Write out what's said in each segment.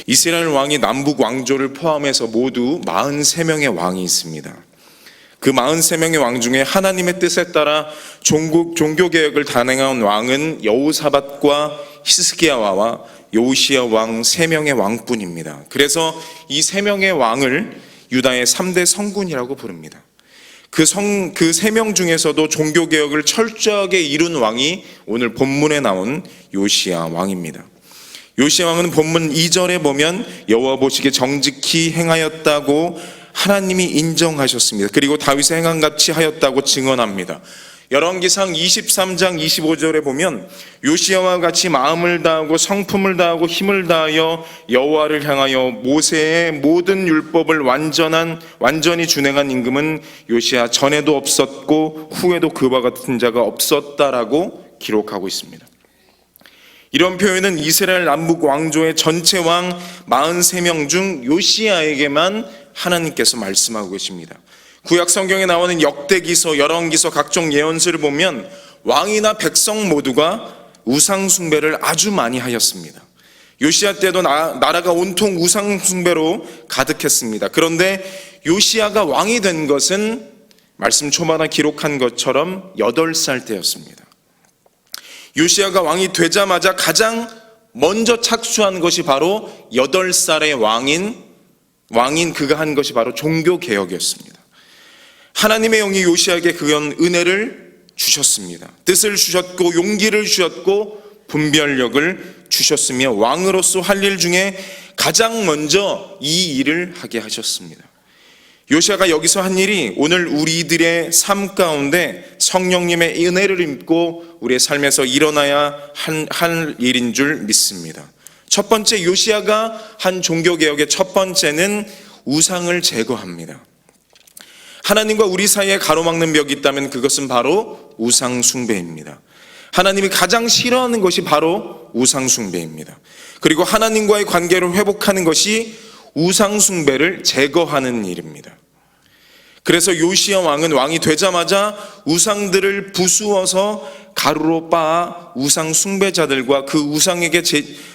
이스라엘 왕이 남북 왕조를 포함해서 모두 43명의 왕이 있습니다. 그 43명의 왕 중에 하나님의 뜻에 따라 종교개혁을 단행한 왕은 여호사밧과 히스기야와 요시야 왕 3명의 왕뿐입니다. 그래서 이 3명의 왕을 유다의 3대 성군이라고 부릅니다. 그 3명 중에서도 종교개혁을 철저하게 이룬 왕이 오늘 본문에 나온 요시야 왕입니다. 요시야 왕은 본문 2절에 보면 여호와 보시기에 정직히 행하였다고 하나님이 인정하셨습니다. 그리고 다윗의 행함같이 하였다고 증언합니다. 열왕기상 23장 25절에 보면 요시야와 같이 마음을 다하고 성품을 다하고 힘을 다하여 여호와를 향하여 모세의 모든 율법을 완전히 준행한 임금은 요시야 전에도 없었고 후에도 그와 같은 자가 없었다라고 기록하고 있습니다. 이런 표현은 이스라엘 남북 왕조의 전체 왕 43명 중 요시야에게만 하나님께서 말씀하고 계십니다. 구약 성경에 나오는 역대기서, 열왕기서, 각종 예언서를 보면 왕이나 백성 모두가 우상 숭배를 아주 많이 하였습니다. 요시야 때도 나라가 온통 우상 숭배로 가득했습니다. 그런데 요시야가 왕이 된 것은 말씀 초반에 기록한 것처럼 8살 때였습니다. 요시야가 왕이 되자마자 가장 먼저 착수한 것이 바로 8살의 왕인 그가 한 것이 바로 종교개혁이었습니다. 하나님의 영이 요시야에게 그런 은혜를 주셨습니다. 뜻을 주셨고 용기를 주셨고 분별력을 주셨으며 왕으로서 할 일 중에 가장 먼저 이 일을 하게 하셨습니다. 요시야가 여기서 한 일이 오늘 우리들의 삶 가운데 성령님의 은혜를 입고 우리의 삶에서 일어나야 할 일인 줄 믿습니다. 첫 번째, 요시야가 한 종교개혁의 첫 번째는 우상을 제거합니다. 하나님과 우리 사이에 가로막는 벽이 있다면 그것은 바로 우상 숭배입니다. 하나님이 가장 싫어하는 것이 바로 우상 숭배입니다. 그리고 하나님과의 관계를 회복하는 것이 우상 숭배를 제거하는 일입니다. 그래서 요시야 왕은 왕이 되자마자 우상들을 부수어서 가루로 빻아 우상 숭배자들과 그 우상에게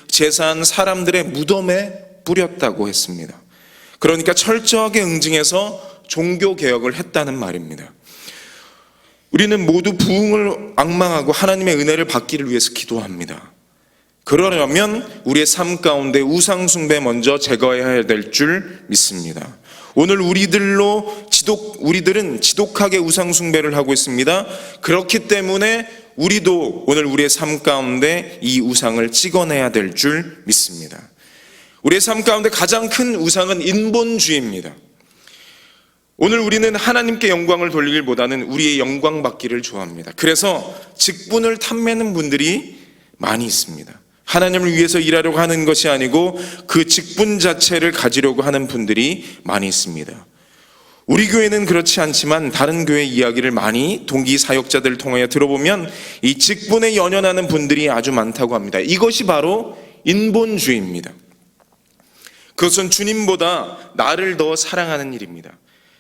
제사한 사람들의 무덤에 뿌렸다고 했습니다. 그러니까 철저하게 응징해서 종교개혁을 했다는 말입니다. 우리는 모두 부흥을 앙망하고 하나님의 은혜를 받기를 위해서 기도합니다. 그러려면 우리의 삶 가운데 우상 숭배 먼저 제거해야 될 줄 믿습니다. 오늘 우리들은 지독하게 우상 숭배를 하고 있습니다. 그렇기 때문에 우리도 오늘 우리의 삶 가운데 이 우상을 찍어내야 될 줄 믿습니다. 우리의 삶 가운데 가장 큰 우상은 인본주의입니다. 오늘 우리는 하나님께 영광을 돌리기보다는 우리의 영광 받기를 좋아합니다. 그래서 직분을 탐내는 분들이 많이 있습니다. 하나님을 위해서 일하려고 하는 것이 아니고 그 직분 자체를 가지려고 하는 분들이 많이 있습니다. 우리 교회는 그렇지 않지만 다른 교회 이야기를 많이 동기 사역자들을 통하여 들어보면 이 직분에 연연하는 분들이 아주 많다고 합니다. 이것이 바로 인본주의입니다. 그것은 주님보다 나를 더 사랑하는 일입니다.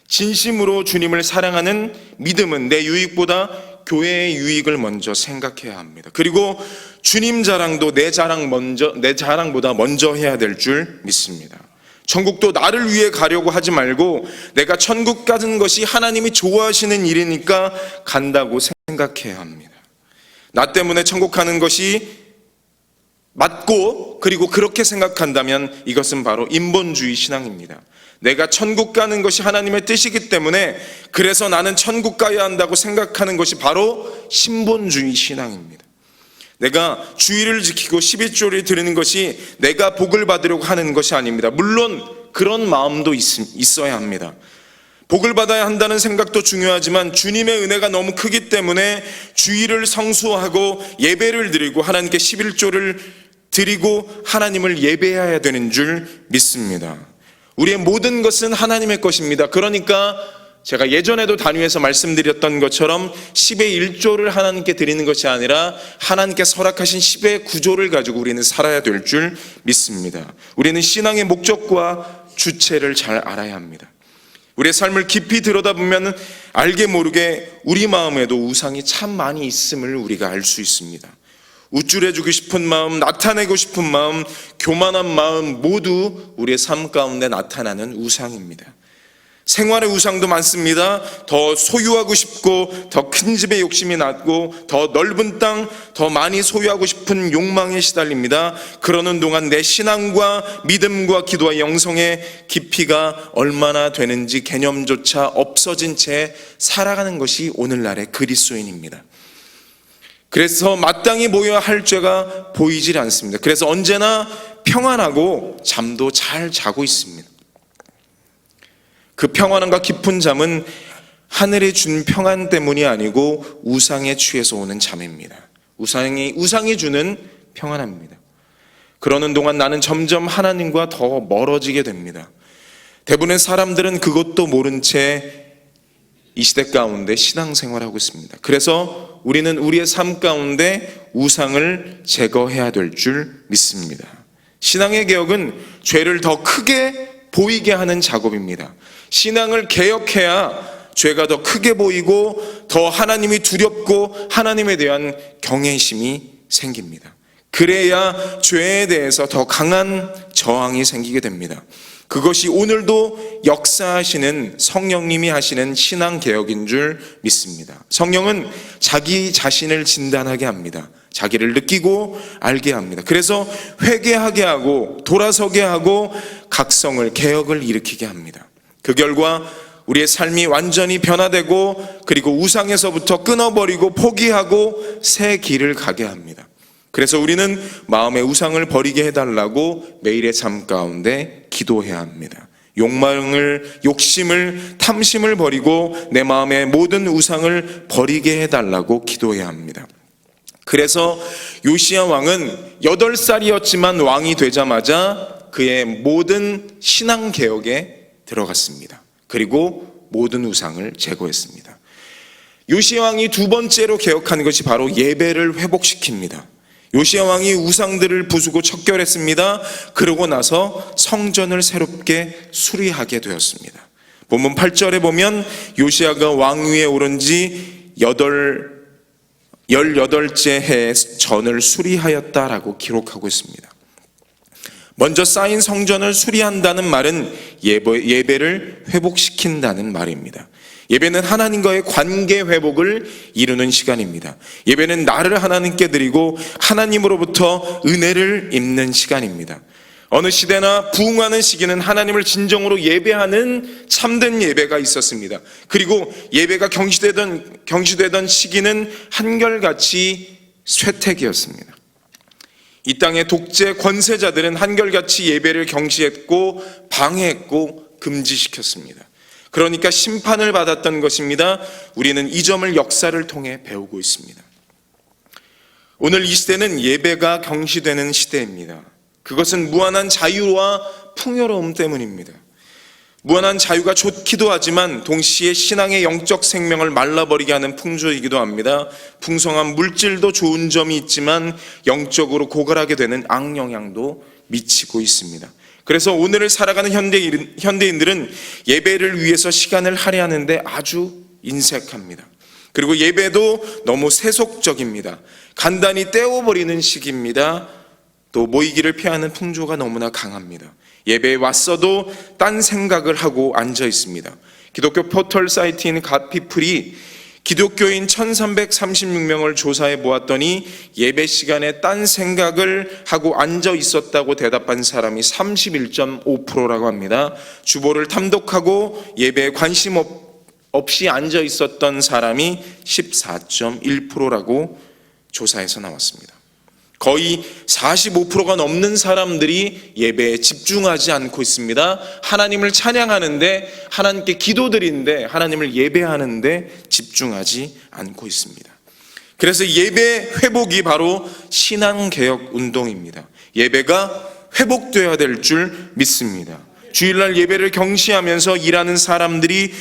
진심으로 주님을 사랑하는 믿음은 내 유익보다 교회의 유익을 먼저 생각해야 합니다. 그리고 주님 자랑도 내 자랑보다 먼저 해야 될 줄 믿습니다. 천국도 나를 위해 가려고 하지 말고 내가 천국 가는 것이 하나님이 좋아하시는 일이니까 간다고 생각해야 합니다. 나 때문에 천국 가는 것이 맞고 그리고 그렇게 생각한다면 이것은 바로 인본주의 신앙입니다. 내가 천국 가는 것이 하나님의 뜻이기 때문에 그래서 나는 천국 가야 한다고 생각하는 것이 바로 신본주의 신앙입니다. 내가 주의를 지키고 11조를 드리는 것이 내가 복을 받으려고 하는 것이 아닙니다. 물론 그런 마음도 있어야 합니다. 복을 받아야 한다는 생각도 중요하지만 주님의 은혜가 너무 크기 때문에 주의를 성수하고 예배를 드리고 하나님께 11조를 드리고 하나님을 예배해야 되는 줄 믿습니다. 우리의 모든 것은 하나님의 것입니다. 그러니까 제가 예전에도 단위에서 말씀드렸던 것처럼 10의 1조를 하나님께 드리는 것이 아니라 하나님께 허락하신 10의 9조를 가지고 우리는 살아야 될 줄 믿습니다. 우리는 신앙의 목적과 주체를 잘 알아야 합니다. 우리의 삶을 깊이 들여다보면 알게 모르게 우리 마음에도 우상이 참 많이 있음을 우리가 알 수 있습니다. 우쭐해주고 싶은 마음, 나타내고 싶은 마음, 교만한 마음 모두 우리의 삶 가운데 나타나는 우상입니다. 생활의 우상도 많습니다. 더 소유하고 싶고 더 큰 집에 욕심이 났고 더 넓은 땅, 더 많이 소유하고 싶은 욕망에 시달립니다. 그러는 동안 내 신앙과 믿음과 기도와 영성의 깊이가 얼마나 되는지 개념조차 없어진 채 살아가는 것이 오늘날의 그리스도인입니다. 그래서 마땅히 보여야 할 죄가 보이질 않습니다. 그래서 언제나 평안하고 잠도 잘 자고 있습니다. 그 평안함과 깊은 잠은 하늘이 준 평안 때문이 아니고 우상에 취해서 오는 잠입니다. 우상이 주는 평안함입니다. 그러는 동안 나는 점점 하나님과 더 멀어지게 됩니다. 대부분의 사람들은 그것도 모른 채 이 시대 가운데 신앙생활을 하고 있습니다. 그래서 우리는 우리의 삶 가운데 우상을 제거해야 될 줄 믿습니다. 신앙의 개혁은 죄를 더 크게 보이게 하는 작업입니다. 신앙을 개혁해야 죄가 더 크게 보이고 더 하나님이 두렵고 하나님에 대한 경외심이 생깁니다. 그래야 죄에 대해서 더 강한 저항이 생기게 됩니다. 그것이 오늘도 역사하시는 성령님이 하시는 신앙개혁인 줄 믿습니다. 성령은 자기 자신을 진단하게 합니다. 자기를 느끼고 알게 합니다. 그래서 회개하게 하고 돌아서게 하고 각성을, 개혁을 일으키게 합니다. 그 결과 우리의 삶이 완전히 변화되고 그리고 우상에서부터 끊어버리고 포기하고 새 길을 가게 합니다. 그래서 우리는 마음의 우상을 버리게 해달라고 매일의 삶 가운데 기도해야 합니다. 욕심을, 탐심을 버리고 내 마음의 모든 우상을 버리게 해달라고 기도해야 합니다. 그래서 요시야 왕은 8살이었지만 왕이 되자마자 그의 모든 신앙개혁에 들어갔습니다. 그리고 모든 우상을 제거했습니다. 요시야 왕이 두 번째로 개혁한 것이 바로 예배를 회복시킵니다. 요시야 왕이 우상들을 부수고 척결했습니다. 그러고 나서 성전을 새롭게 수리하게 되었습니다. 본문 8절에 보면 요시야가 왕위에 오른 지 18째 해에 전을 수리하였다라고 기록하고 있습니다. 먼저 쌓인 성전을 수리한다는 말은 예배를 회복시킨다는 말입니다. 예배는 하나님과의 관계 회복을 이루는 시간입니다. 예배는 나를 하나님께 드리고 하나님으로부터 은혜를 입는 시간입니다. 어느 시대나 부흥하는 시기는 하나님을 진정으로 예배하는 참된 예배가 있었습니다. 그리고 예배가 경시되던 시기는 한결같이 쇠퇴기였습니다. 이 땅의 독재 권세자들은 한결같이 예배를 경시했고 방해했고 금지시켰습니다. 그러니까 심판을 받았던 것입니다. 우리는 이 점을 역사를 통해 배우고 있습니다. 오늘 이 시대는 예배가 경시되는 시대입니다. 그것은 무한한 자유와 풍요로움 때문입니다. 무한한 자유가 좋기도 하지만 동시에 신앙의 영적 생명을 말라버리게 하는 풍조이기도 합니다. 풍성한 물질도 좋은 점이 있지만 영적으로 고갈하게 되는 악영향도 미치고 있습니다. 그래서 오늘을 살아가는 현대인들은 예배를 위해서 시간을 할애하는데 아주 인색합니다. 그리고 예배도 너무 세속적입니다. 간단히 때워버리는 식입니다. 또 모이기를 피하는 풍조가 너무나 강합니다. 예배에 왔어도 딴 생각을 하고 앉아 있습니다. 기독교 포털 사이트인 갓피플이 기독교인 1336명을 조사해 보았더니 예배 시간에 딴 생각을 하고 앉아 있었다고 대답한 사람이 31.5%라고 합니다. 주보를 탐독하고 예배에 관심 없이 앉아 있었던 사람이 14.1%라고 조사에서 나왔습니다. 거의 45%가 넘는 사람들이 예배에 집중하지 않고 있습니다. 하나님을 찬양하는데, 하나님께 기도드리는데, 하나님을 예배하는데 집중하지 않고 있습니다. 그래서 예배 회복이 바로 신앙개혁 운동입니다. 예배가 회복되어야 될 줄 믿습니다. 주일날 예배를 경시하면서 일하는 사람들이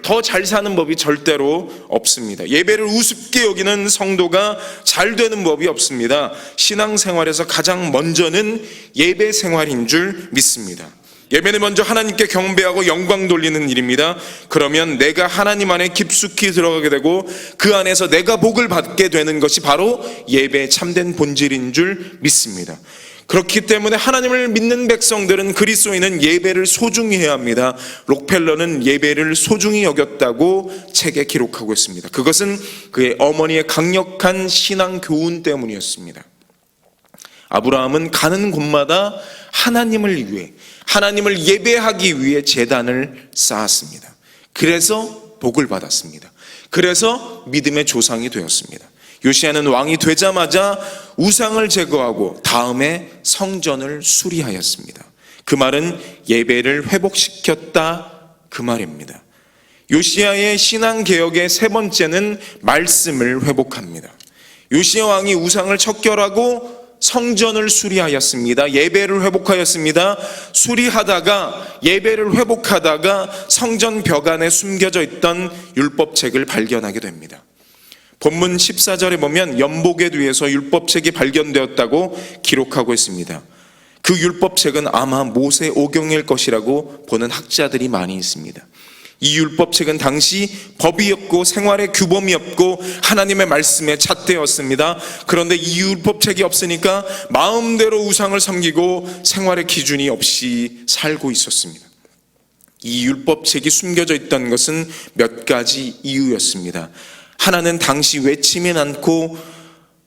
더 잘 사는 법이 절대로 없습니다. 예배를 우습게 여기는 성도가 잘 되는 법이 없습니다. 신앙생활에서 가장 먼저는 예배 생활인 줄 믿습니다. 예배는 먼저 하나님께 경배하고 영광 돌리는 일입니다. 그러면 내가 하나님 안에 깊숙이 들어가게 되고 그 안에서 내가 복을 받게 되는 것이 바로 예배의 참된 본질인 줄 믿습니다. 그렇기 때문에 하나님을 믿는 백성들은, 그리스도인은 예배를 소중히 해야 합니다. 록펠러는 예배를 소중히 여겼다고 책에 기록하고 있습니다. 그것은 그의 어머니의 강력한 신앙 교훈 때문이었습니다. 아브라함은 가는 곳마다 하나님을 위해, 하나님을 예배하기 위해 제단을 쌓았습니다. 그래서 복을 받았습니다. 그래서 믿음의 조상이 되었습니다. 요시야는 왕이 되자마자 우상을 제거하고 다음에 성전을 수리하였습니다. 그 말은 예배를 회복시켰다, 그 말입니다. 요시야의 신앙개혁의 세 번째는 말씀을 회복합니다. 요시야 왕이 우상을 척결하고 성전을 수리하였습니다. 예배를 회복하였습니다. 수리하다가, 예배를 회복하다가 성전 벽 안에 숨겨져 있던 율법책을 발견하게 됩니다. 본문 14절에 보면 연복의 뒤에서 율법책이 발견되었다고 기록하고 있습니다. 그 율법책은 아마 모세 오경일 것이라고 보는 학자들이 많이 있습니다. 이 율법책은 당시 법이었고 생활의 규범이었고 하나님의 말씀에 잣대였습니다. 그런데 이 율법책이 없으니까 마음대로 우상을 섬기고 생활의 기준이 없이 살고 있었습니다. 이 율법책이 숨겨져 있던 것은 몇 가지 이유였습니다. 하나는 당시 외침이 많고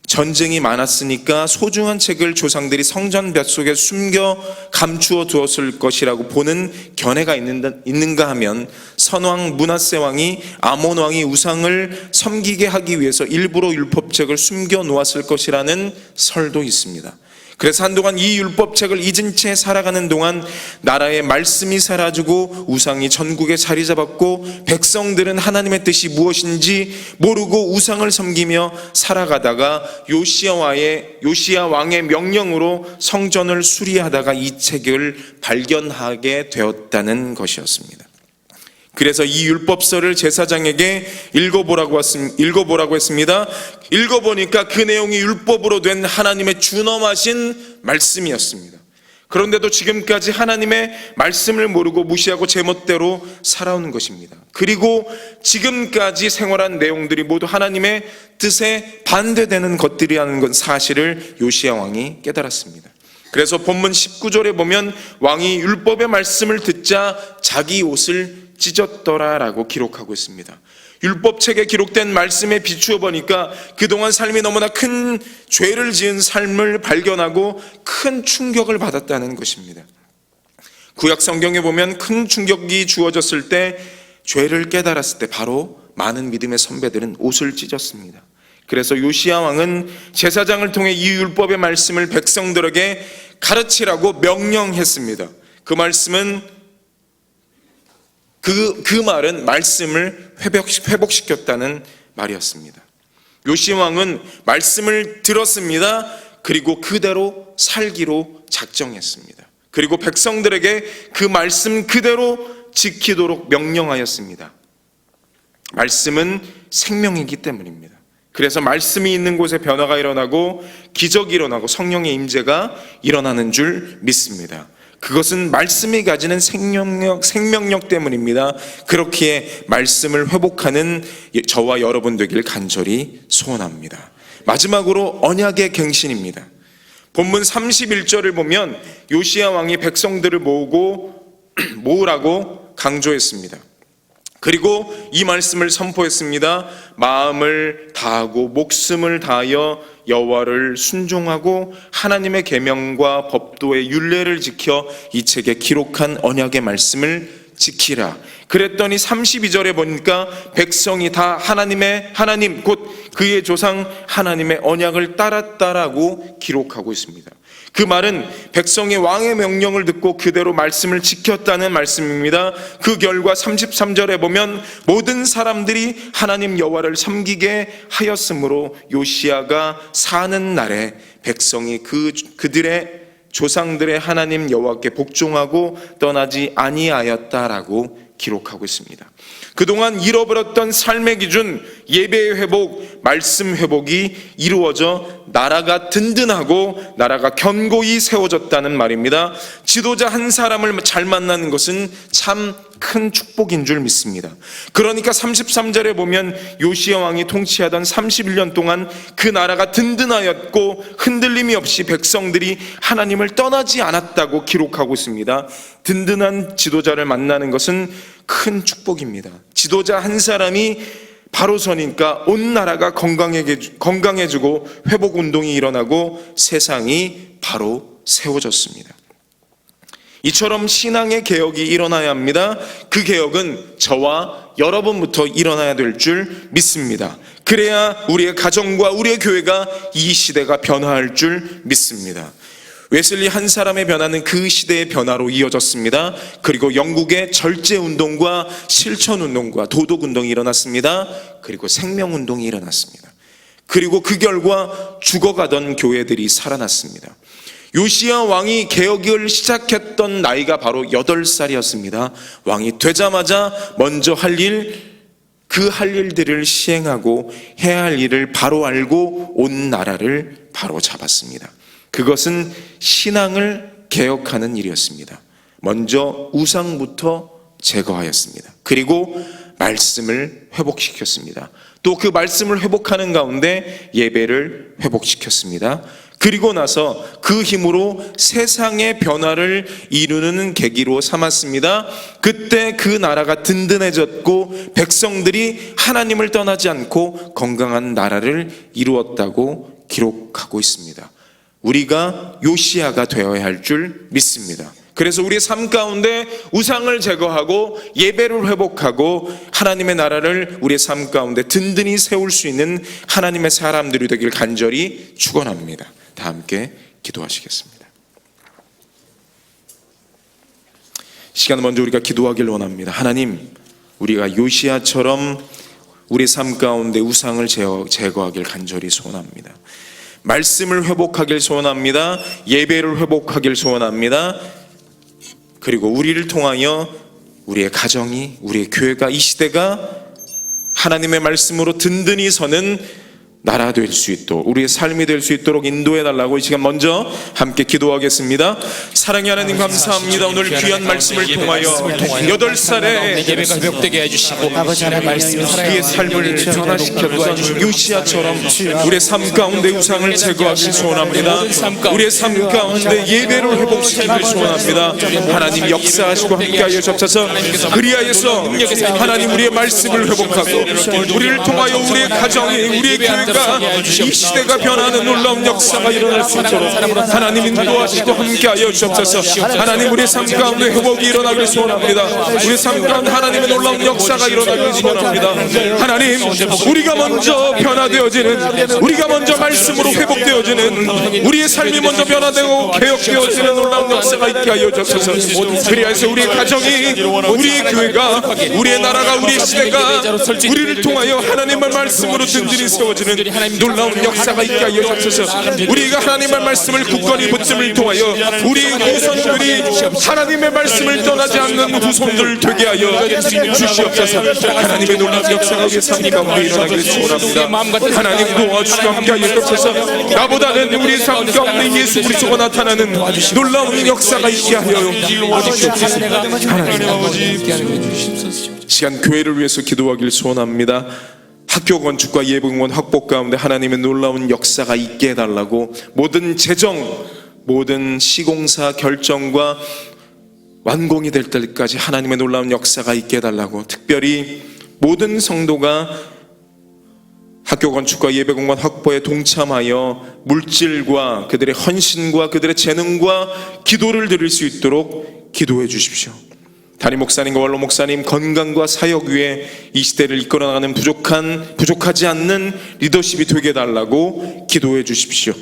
전쟁이 많았으니까 소중한 책을 조상들이 성전 벽속에 숨겨 감추어 두었을 것이라고 보는 견해가 있는가 하면, 선왕 므낫세 왕이 아몬 왕이 우상을 섬기게 하기 위해서 일부러 율법책을 숨겨 놓았을 것이라는 설도 있습니다. 그래서 한동안 이 율법책을 잊은 채 살아가는 동안 나라의 말씀이 사라지고 우상이 전국에 자리 잡았고 백성들은 하나님의 뜻이 무엇인지 모르고 우상을 섬기며 살아가다가 요시야 왕의 명령으로 성전을 수리하다가 이 책을 발견하게 되었다는 것이었습니다. 그래서 이 율법서를 제사장에게 읽어보라고 했습니다. 읽어보니까 그 내용이 율법으로 된 하나님의 준엄하신 말씀이었습니다. 그런데도 지금까지 하나님의 말씀을 모르고 무시하고 제멋대로 살아오는 것입니다. 그리고 지금까지 생활한 내용들이 모두 하나님의 뜻에 반대되는 것들이라는 건 사실을 요시야 왕이 깨달았습니다. 그래서 본문 19절에 보면 왕이 율법의 말씀을 듣자 자기 옷을 찢었더라라고 기록하고 있습니다. 율법책에 기록된 말씀에 비추어 보니까 그동안 삶이 너무나 큰 죄를 지은 삶을 발견하고 큰 충격을 받았다는 것입니다. 구약 성경에 보면 큰 충격이 주어졌을 때, 죄를 깨달았을 때 바로 많은 믿음의 선배들은 옷을 찢었습니다. 그래서 요시야 왕은 제사장을 통해 이 율법의 말씀을 백성들에게 가르치라고 명령했습니다. 그 말씀은 그 말은 말씀을 회복시켰다는 말이었습니다. 요시야 왕은 말씀을 들었습니다. 그리고 그대로 살기로 작정했습니다. 그리고 백성들에게 그 말씀 그대로 지키도록 명령하였습니다. 말씀은 생명이기 때문입니다. 그래서 말씀이 있는 곳에 변화가 일어나고 기적이 일어나고 성령의 임재가 일어나는 줄 믿습니다. 그것은 말씀이 가지는 생명력 때문입니다. 그렇기에 말씀을 회복하는 저와 여러분 되길 간절히 소원합니다. 마지막으로 언약의 갱신입니다. 본문 31절을 보면 요시야 왕이 백성들을 모으라고 강조했습니다. 그리고 이 말씀을 선포했습니다. 마음을 다하고 목숨을 다하여 여호와를 순종하고 하나님의 계명과 법도의 율례를 지켜 이 책에 기록한 언약의 말씀을 지키라. 그랬더니 32절에 보니까 백성이 다 하나님 곧 그의 조상 하나님의 언약을 따랐다라고 기록하고 있습니다. 그 말은 백성의 왕의 명령을 듣고 그대로 말씀을 지켰다는 말씀입니다. 그 결과 33절에 보면 모든 사람들이 하나님 여호와를 섬기게 하였으므로 요시야가 사는 날에 백성이 그들의 조상들의 하나님 여호와께 복종하고 떠나지 아니하였다라고 기록하고 있습니다. 그동안 잃어버렸던 삶의 기준, 예배의 회복, 말씀 회복이 이루어져 나라가 든든하고 나라가 견고히 세워졌다는 말입니다. 지도자 한 사람을 잘 만나는 것은 참 큰 축복인 줄 믿습니다. 그러니까 33절에 보면 요시야 왕이 통치하던 31년 동안 그 나라가 든든하였고 흔들림이 없이 백성들이 하나님을 떠나지 않았다고 기록하고 있습니다. 든든한 지도자를 만나는 것은 큰 축복입니다. 지도자 한 사람이 바로 서니까 온 나라가 건강해지고 회복운동이 일어나고 세상이 바로 세워졌습니다. 이처럼 신앙의 개혁이 일어나야 합니다. 그 개혁은 저와 여러분부터 일어나야 될 줄 믿습니다. 그래야 우리의 가정과 우리의 교회가 이 시대가 변화할 줄 믿습니다. 웨슬리 한 사람의 변화는 그 시대의 변화로 이어졌습니다. 그리고 영국의 절제운동과 실천운동과 도덕운동이 일어났습니다. 그리고 생명운동이 일어났습니다. 그리고 그 결과 죽어가던 교회들이 살아났습니다. 요시야 왕이 개혁을 시작했던 나이가 바로 8살이었습니다. 왕이 되자마자 먼저 할 일들을 시행하고 해야 할 일을 바로 알고 온 나라를 바로 잡았습니다. 그것은 신앙을 개혁하는 일이었습니다. 먼저 우상부터 제거하였습니다. 그리고 말씀을 회복시켰습니다. 또 그 말씀을 회복하는 가운데 예배를 회복시켰습니다. 그리고 나서 그 힘으로 세상의 변화를 이루는 계기로 삼았습니다. 그때 그 나라가 든든해졌고 백성들이 하나님을 떠나지 않고 건강한 나라를 이루었다고 기록하고 있습니다. 우리가 요시야가 되어야 할 줄 믿습니다. 그래서 우리의 삶 가운데 우상을 제거하고 예배를 회복하고 하나님의 나라를 우리의 삶 가운데 든든히 세울 수 있는 하나님의 사람들이 되길 간절히 축원합니다. 다 함께 기도하시겠습니다. 시간은 먼저 우리가 기도하길 원합니다. 하나님, 우리가 요시야처럼 우리 삶 가운데 우상을 제거하길 간절히 소원합니다. 말씀을 회복하길 소원합니다. 예배를 회복하길 소원합니다. 그리고 우리를 통하여 우리의 가정이, 우리의 교회가, 이 시대가 하나님의 말씀으로 든든히 서는 나라 될 수 있도록, 우리의 삶이 될 수 있도록 인도해 달라고 이 시간 먼저 함께 기도하겠습니다. 사랑의 하나님 감사합니다. 오늘 귀한 말씀을 통하여 8살에 예배가 회복되게 해주시고 아버지 하나님 말씀을 그의 삶을 변화시켰던 요시야처럼 우리의 삶 가운데 우상을 제거하길 소원합니다. 우리의 삶 가운데 예배를 회복시키길 소원합니다. 하나님 역사하시고 함께하여 주옵소서. 그리하여서 하나님 우리의 말씀을 회복하고 우리를 통하여 우리의 가정이, 우리의 교회가 이 시대가 변하는 놀라운 역사가 일어날 수 있도록 하나님 인도하시고 함께하여 주옵소서. 하나님 우리의 삶 가운데 회복이 일어나길 소원합니다. 우리의 삶 가운데 하나님의 놀라운 역사가 일어나길 소원합니다. 하나님, 우리가 먼저 변화되어지는, 우리가 먼저 말씀으로 회복되어지는, 우리의 삶이 먼저 변화되고 개혁되어지는 놀라운 역사가 있게 하여 주옵소서. 그리하여서 우리의 가정이, 우리의 교회가, 우리의 나라가, 우리의 시대가 우리를 통하여 하나님의 말씀으로 든든히 세워지는 놀라운 역사가 있게 하여 주옵소서. 우리가 하나님의 말씀을 굳건히 붙임을 통하여 우리 후손들이 하나님의 말씀을 떠나지 않는 후손들 되게 하여 주시옵소서. 하나님의 놀라운 역사가 우리의 삶 가운데 일어나기를 소원합니다. 하나님 도와주시고 함께하여 주옵소서. 나보다는 우리 삶 가운데 예수 그리스도가 나타나는 놀라운 역사가 있게 하여 주시옵소서. 하나님 아버지, 시간 교회를 위해서 기도하길 소원합니다. 학교 건축과 예배공원 확보 가운데 하나님의 놀라운 역사가 있게 해달라고, 모든 재정, 모든 시공사 결정과 완공이 될 때까지 하나님의 놀라운 역사가 있게 해달라고, 특별히 모든 성도가 학교 건축과 예배공원 확보에 동참하여 물질과 그들의 헌신과 그들의 재능과 기도를 드릴 수 있도록 기도해 주십시오. 담임 목사님과 원로 목사님 건강과 사역 위에 이 시대를 이끌어 나가는 부족하지 않는 리더십이 되게 해달라고 기도해 주십시오.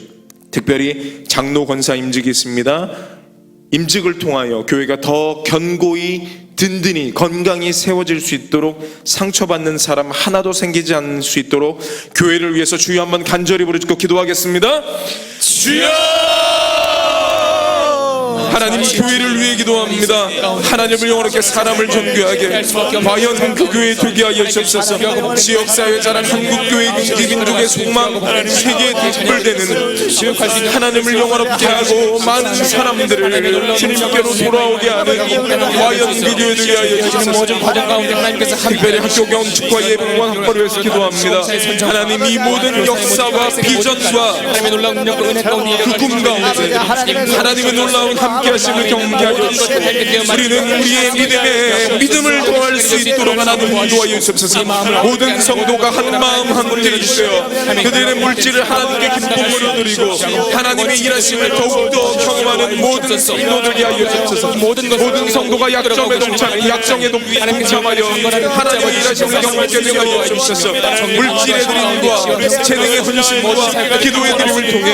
특별히 장로 권사 임직이 있습니다. 임직을 통하여 교회가 더 견고히 든든히 건강히 세워질 수 있도록, 상처받는 사람 하나도 생기지 않을 수 있도록 교회를 위해서 주여 한번 간절히 부르짖고 기도하겠습니다. 주여! 하나님 교회를 위해 기도합니다. 하나님을 영원하게 사람을 존귀하게 과연 그 교회 되게 하여 주옵소서. 지역사회 자랑 한국교회 민족의 소망 세계에 특별되는 하나님을 영원하게 하고 많은 사람들을 주님께로 돌아오게 하는 과연 그 교회 되게 하여 주옵소서. 모든 과정 가운데 하나님께서 특별히 학교 경축과 예배와 학벌을 위해서 기도합니다. 하나님 이 모든 역사와 비전과 하나님의 놀라운 능력과 은혜 가운데 그 꿈 가운데 하나님의 놀라운 함께하심을 경험하게 하여 주시고 우리는 우리의 믿음을 더할 수 있도록 하나님 인도하여 주옵소서. 모든 성도가 한 마음 함께 있어요. 그들의 물질을 하나님께 기쁨으로 드리고 하나님의 일하심을 더욱더 경험하는 모든 성도들이 하여 주옵소서. 모든 성도가 약점에 동참하여 하나님의 일하심을 경험하게 되게 하여 주옵소서. 물질의 드림과 재능의 헌신과 기도의 드림을 통해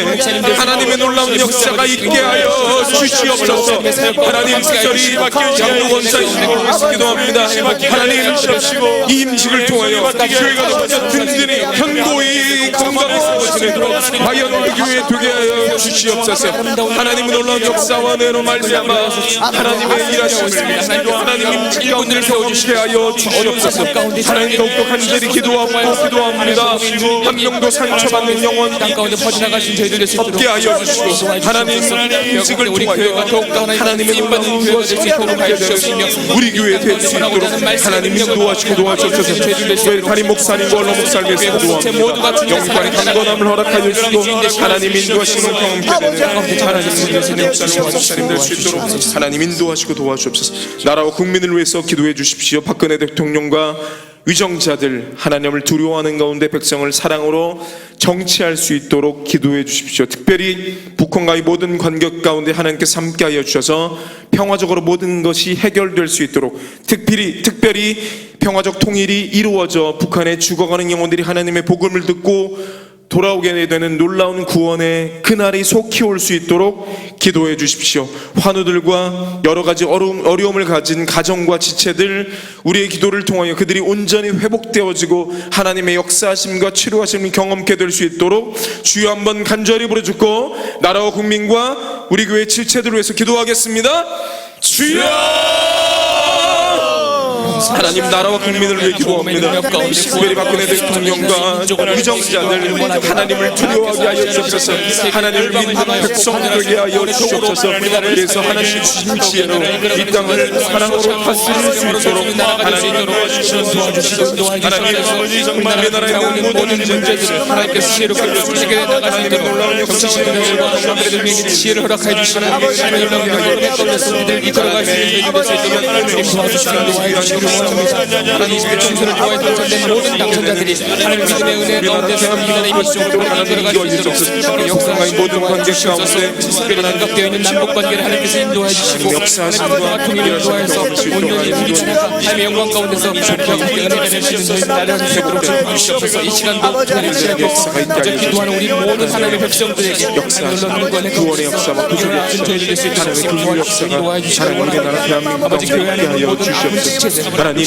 하나님의 놀라운 역사가 있게 하여 주시옵소서. 하나님 특별히 장로원사님을 위해서 기도합니다. 하나님 이 임직을 통하여 교회가 더 든든히 견고히 건강해지는 과연 그 교회 되게 하여 주시옵소서. 하나님의 놀라운 역사와 은혜로 말미암아 하나님의 일하심을 하나님 임직 가운데 세워주시게 하여 주시옵소서. 하나님 더욱더 간절히 기도합니다. 한 명도 상처받는 영혼 없게 하여 주시고 하나님 임직을 통하여 하나님의 놀라운 것을 경험하게 되는 우리 교회 될 수 있도록 하나님 인도하시고 도와주옵소서. 저희 담임 목사님과 원로 목사님을 위해서 기도합니다. 영광의 강건함을 허락하여 주시고 하나님 인도하시는 경험하게 되는 하나님 목사님 될 수 있도록 하나님 인도하시고 도와주옵소서. 나라와 국민을 위해서 기도해 주십시오. 박근혜 대통령과 위정자들 하나님을 두려워하는 가운데 백성을 사랑으로 정치할 수 있도록 기도해 주십시오. 특별히 북한과의 모든 관계 가운데 하나님께서 함께하여 주셔서 평화적으로 모든 것이 해결될 수 있도록 특별히 평화적 통일이 이루어져 북한에 죽어가는 영혼들이 하나님의 복음을 듣고 돌아오게 되는 놀라운 구원의 그날이 속히 올 수 있도록 기도해 주십시오. 환우들과 여러 가지 어려움을 가진 가정과 지체들 우리의 기도를 통하여 그들이 온전히 회복되어지고 하나님의 역사하심과 치료하심을 경험케 될 수 있도록 주여 한번 간절히 부르짖고 나라와 국민과 우리 교회 지체들을 위해서 기도하겠습니다. 주여! 하나님 나라와 국민을 위해 기도합니다. 특별히 박근혜 대통령과 위정자들 하나님을 두려워하게 하여 주옵소서. 하나님을 믿는 백성들에게 하여 주옵소서. 그래서 하나님의 주신 지혜로 이 땅을 사랑으로 다스릴 수 있도록 하나님 도와주시옵소서. 하나님 우리나라에 있는 모든 문제들을 하나님께서 지혜롭게 풀어주시게 하나님의 놀라운 역사를 지혜를 허락해 주시는 하나님의 놀라운 능력을 우리들 이끌어갈 수 있는 도와주시는 하나님의 정서를 통해 당선된 모든 당선자들이 하나님의 믿음의 은혜 가운데서 이민의 입시적으로 들어갈 수 있도록 역사의 모든 관계 가운데 특별히 단각되어 있는 남북 관계를 하나님께서 인도해 주시고 하나님과 통일을 도와서 온전히 우리 나라가 하나님의 영광 가운데서 함께 은혜를 주시는 나라를 되도록 주시옵소서. 이 시간도 통일을 취하고 기도하는 우리 모든 하나님의 백성들에게 놀라운 구원의 구원의 역사와 구속의 역사 하나님의 구원의 역사가 하나님 우리나라 대한민국 아버지 교회 안에 모든 주시옵소서. 하나님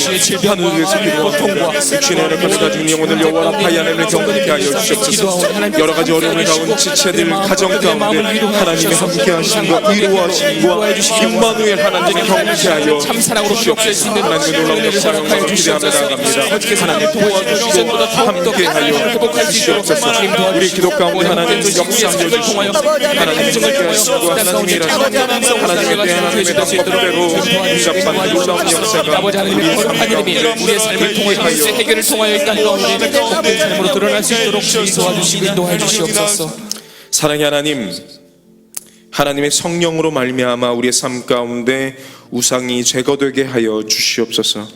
하늘을 위해서 기도하고 육신의 은혜까지 가진 영혼을 여호와라 파야내를 경험하게 하여 주시옵소서. 여러 가지 어려움을 가운 지체들 가정 가운데 하나님의 함께 하심과 위로하심과 임마누엘 하나님의 경험하게 하여 주시옵소서. 하나님의 놀라운 역사를 기대하며 나아갑니다. 하나님 도와주시고 함께 하여 주시옵소서. 우리 기도 가운데 하나님 역사하여 주시고 하나님의 함께 하심과 하나님의 일하심과 하나님의 뜻대로 응답받는 놀라운 역사가 하나님이 우리의 삶을 통하여 해결을 통하여 이 땅 가운데 복된 삶으로 드러날 수 있도록 도와주시고 인도해 주시옵소서. 사랑의 하나님, 하나님의 성령으로 말미암아 우리의 삶 가운데 우상이 제거되게 하여 주시옵소서.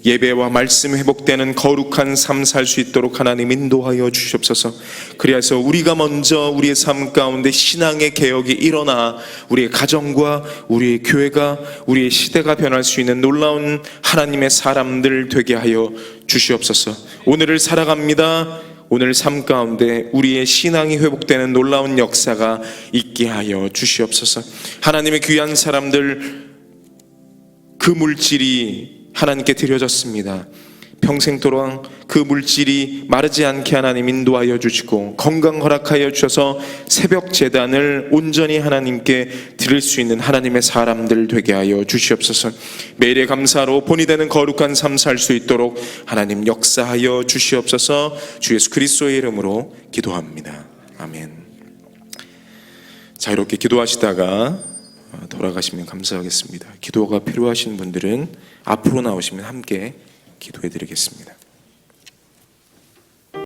예배와 말씀 회복되는 거룩한 삶 살 수 있도록 하나님 인도하여 주시옵소서. 그래서 우리가 먼저 우리의 삶 가운데 신앙의 개혁이 일어나 우리의 가정과 우리의 교회가 우리의 시대가 변할 수 있는 놀라운 하나님의 사람들 되게 하여 주시옵소서. 오늘을 살아갑니다. 오늘 삶 가운데 우리의 신앙이 회복되는 놀라운 역사가 있게 하여 주시옵소서. 하나님의 귀한 사람들 그 물질이 하나님께 드려졌습니다. 평생도록 그 물질이 마르지 않게 하나님 인도하여 주시고 건강 허락하여 주셔서 새벽 제단을 온전히 하나님께 드릴 수 있는 하나님의 사람들 되게 하여 주시옵소서. 매일의 감사로 본이 되는 거룩한 삶 살 수 있도록 하나님 역사하여 주시옵소서. 주 예수 그리스도의 이름으로 기도합니다. 아멘. 자유롭게 기도하시다가 돌아가시면 감사하겠습니다. 기도가 필요하신 분들은 앞으로 나오시면 함께 기도해 드리겠습니다.